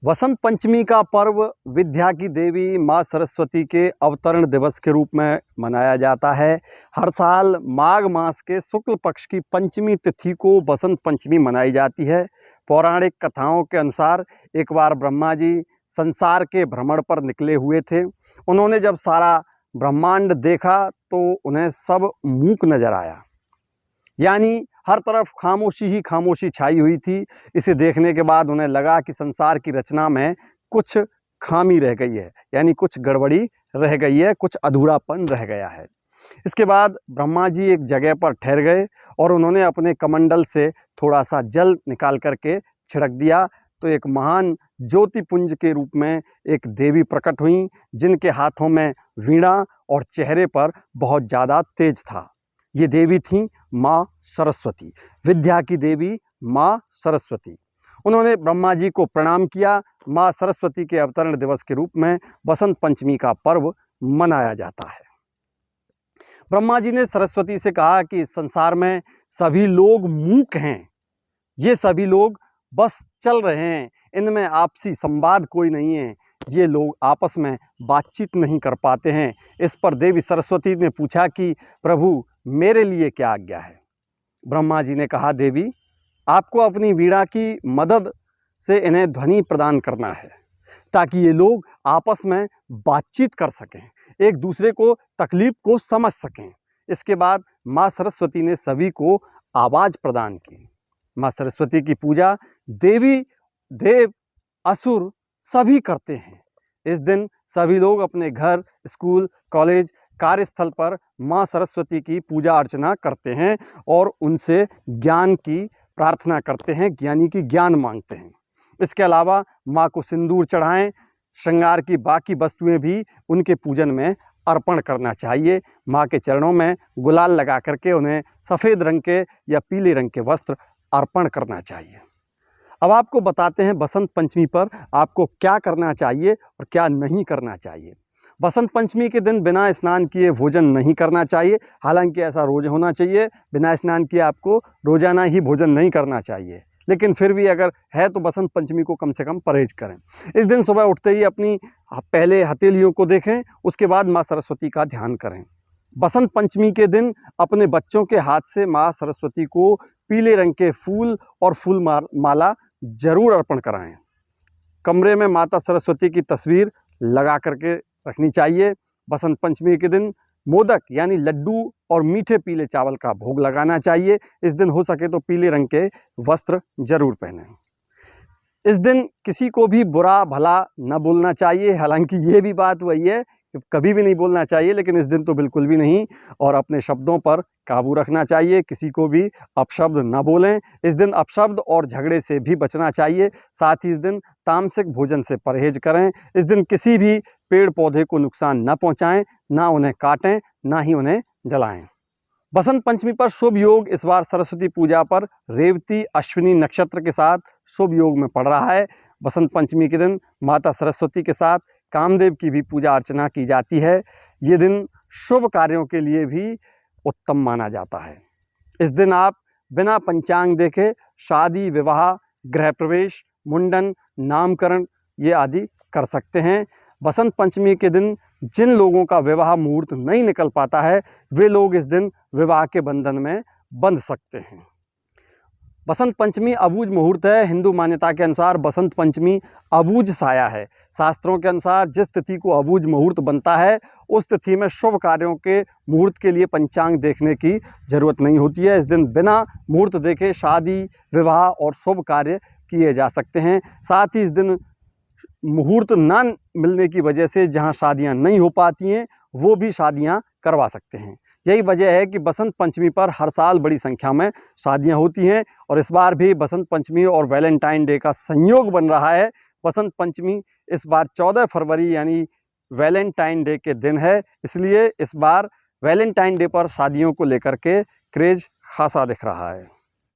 वसंत पंचमी का पर्व विद्या की देवी माँ सरस्वती के अवतरण दिवस के रूप में मनाया जाता है। हर साल माघ मास के शुक्ल पक्ष की पंचमी तिथि को वसंत पंचमी मनाई जाती है। पौराणिक कथाओं के अनुसार एक बार ब्रह्मा जी संसार के भ्रमण पर निकले हुए थे। उन्होंने जब सारा ब्रह्मांड देखा तो उन्हें सब मूक नजर आया, यानी हर तरफ खामोशी ही खामोशी छाई हुई थी। इसे देखने के बाद उन्हें लगा कि संसार की रचना में कुछ खामी रह गई है, यानी कुछ गड़बड़ी रह गई है, कुछ अधूरापन रह गया है। इसके बाद ब्रह्मा जी एक जगह पर ठहर गए और उन्होंने अपने कमंडल से थोड़ा सा जल निकाल करके छिड़क दिया तो एक महान ज्योतिपुंज के रूप में एक देवी प्रकट हुई, जिनके हाथों में वीणा और चेहरे पर बहुत ज़्यादा तेज था। ये देवी थी माँ सरस्वती, विद्या की देवी माँ सरस्वती। उन्होंने ब्रह्मा जी को प्रणाम किया। माँ सरस्वती के अवतरण दिवस के रूप में वसंत पंचमी का पर्व मनाया जाता है। ब्रह्मा जी ने सरस्वती से कहा कि इस संसार में सभी लोग मूक हैं, ये सभी लोग बस चल रहे हैं, इनमें आपसी संवाद कोई नहीं है, ये लोग आपस में बातचीत नहीं कर पाते हैं। इस पर देवी सरस्वती ने पूछा कि प्रभु मेरे लिए क्या आज्ञा है। ब्रह्मा जी ने कहा, देवी आपको अपनी वीणा की मदद से इन्हें ध्वनि प्रदान करना है ताकि ये लोग आपस में बातचीत कर सकें, एक दूसरे को तकलीफ को समझ सकें। इसके बाद माँ सरस्वती ने सभी को आवाज़ प्रदान की। माँ सरस्वती की पूजा देवी देव असुर सभी करते हैं। इस दिन सभी लोग अपने घर, स्कूल, कॉलेज, कार्यस्थल पर माँ सरस्वती की पूजा अर्चना करते हैं और उनसे ज्ञान की प्रार्थना करते हैं, यानी कि ज्ञान मांगते हैं। इसके अलावा माँ को सिंदूर चढ़ाएं, श्रृंगार की बाकी वस्तुएं भी उनके पूजन में अर्पण करना चाहिए। माँ के चरणों में गुलाल लगा करके उन्हें सफ़ेद रंग के या पीले रंग के वस्त्र अर्पण करना चाहिए। अब आपको बताते हैं वसंत पंचमी पर आपको क्या करना चाहिए और क्या नहीं करना चाहिए। वसंत पंचमी के दिन बिना स्नान किए भोजन नहीं करना चाहिए। हालांकि ऐसा रोज होना चाहिए, बिना स्नान किए आपको रोजाना ही भोजन नहीं करना चाहिए, लेकिन फिर भी अगर है तो वसंत पंचमी को कम से कम परहेज करें। इस दिन सुबह उठते ही अपनी पहले हथेलियों को देखें, उसके बाद माँ सरस्वती का ध्यान करें। वसंत पंचमी के दिन अपने बच्चों के हाथ से माँ सरस्वती को पीले रंग के फूल और फूल माला जरूर अर्पण कराएं। कमरे में माता सरस्वती की तस्वीर लगा करके रखनी चाहिए। वसंत पंचमी के दिन मोदक यानी लड्डू और मीठे पीले चावल का भोग लगाना चाहिए। इस दिन हो सके तो पीले रंग के वस्त्र जरूर पहनें। इस दिन किसी को भी बुरा भला न बोलना चाहिए। हालांकि ये भी बात वही है कि कभी भी नहीं बोलना चाहिए, लेकिन इस दिन तो बिल्कुल भी नहीं। और अपने शब्दों पर काबू रखना चाहिए, किसी को भी अपशब्द न बोलें। इस दिन अपशब्द और झगड़े से भी बचना चाहिए। साथ ही इस दिन तामसिक भोजन से परहेज करें। इस दिन किसी भी पेड़ पौधे को नुकसान न पहुंचाएं, ना उन्हें काटें, ना ही उन्हें जलाएं। वसंत पंचमी पर शुभ योग इस बार सरस्वती पूजा पर रेवती अश्विनी नक्षत्र के साथ शुभ योग में पड़ रहा है। वसंत पंचमी के दिन माता सरस्वती के साथ कामदेव की भी पूजा अर्चना की जाती है। ये दिन शुभ कार्यों के लिए भी उत्तम माना जाता है। इस दिन आप बिना पंचांग देखे शादी, विवाह, गृह प्रवेश, मुंडन, नामकरण ये आदि कर सकते हैं। वसंत पंचमी के दिन जिन लोगों का विवाह मुहूर्त नहीं निकल पाता है, वे लोग इस दिन विवाह के बंधन में बंध सकते हैं। वसंत पंचमी अबूझ मुहूर्त है। हिंदू मान्यता के अनुसार वसंत पंचमी अबूझ साया है। शास्त्रों के अनुसार जिस तिथि को अबूझ मुहूर्त बनता है, उस तिथि में शुभ कार्यों के मुहूर्त के लिए पंचांग देखने की जरूरत नहीं होती है। इस दिन बिना मुहूर्त देखे शादी, विवाह और शुभ कार्य किए जा सकते हैं। साथ ही इस दिन मुहूर्त न मिलने की वजह से जहां शादियां नहीं हो पाती हैं, वो भी शादियां करवा सकते हैं। यही वजह है कि वसंत पंचमी पर हर साल बड़ी संख्या में शादियां होती हैं और इस बार भी वसंत पंचमी और वैलेंटाइन डे का संयोग बन रहा है। वसंत पंचमी इस बार 14 फरवरी यानी वैलेंटाइन डे के दिन है, इसलिए इस बार वैलेंटाइन डे पर शादियों को लेकर के क्रेज खासा दिख रहा है।